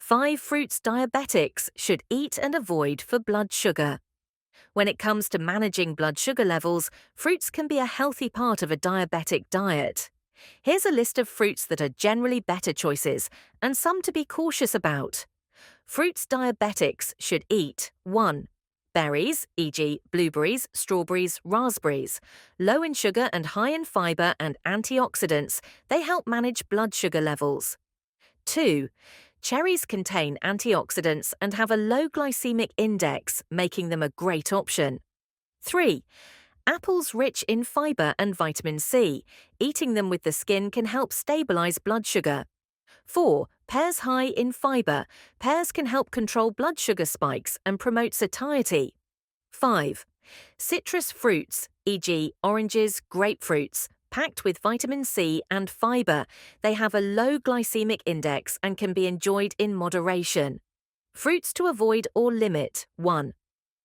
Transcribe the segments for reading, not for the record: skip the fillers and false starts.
5 fruits diabetics should eat and avoid for blood sugar. When it comes to managing blood sugar levels, fruits can be a healthy part of a diabetic diet. Here's a list of fruits that are generally better choices and some to be cautious about. Fruits diabetics should eat 1. Berries, e.g. blueberries, strawberries, raspberries. Low in sugar and high in fiber and antioxidants, they help manage blood sugar levels. 2. Cherries contain antioxidants and have a low glycemic index, making them a great option. 3. Apples rich in fiber and vitamin C. Eating them with the skin can help stabilize blood sugar. 4. Pears high in fiber. Pears can help control blood sugar spikes and promote satiety. 5. Citrus fruits, e.g. oranges, grapefruits, packed with vitamin C and fiber. They have a low glycemic index and can be enjoyed in moderation. Fruits to avoid or limit. 1.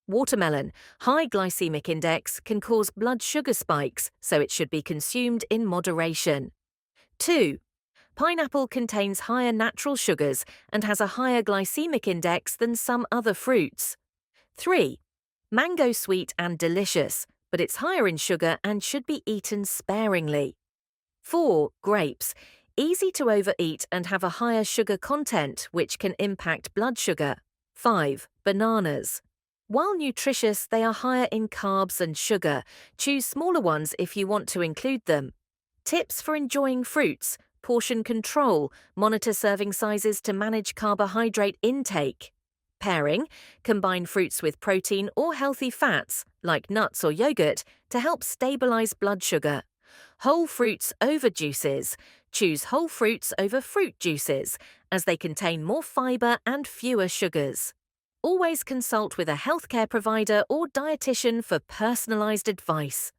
Watermelon, high glycemic index, can cause blood sugar spikes, so it should be consumed in moderation. 2. Pineapple contains higher natural sugars and has a higher glycemic index than some other fruits. 3. Mango sweet and delicious, but it's higher in sugar and should be eaten sparingly. 4. Grapes, easy to overeat and have a higher sugar content which can impact blood sugar. 5. Bananas. While nutritious, they are higher in carbs and sugar. Choose smaller ones if you want to include them. Tips for enjoying fruits: portion control, monitor serving sizes to manage carbohydrate intake. Pairing, combine fruits with protein or healthy fats, like nuts or yogurt, to help stabilize blood sugar. Whole fruits over juices. Choose whole fruits over fruit juices, as they contain more fiber and fewer sugars. Always consult with a healthcare provider or dietitian for personalized advice.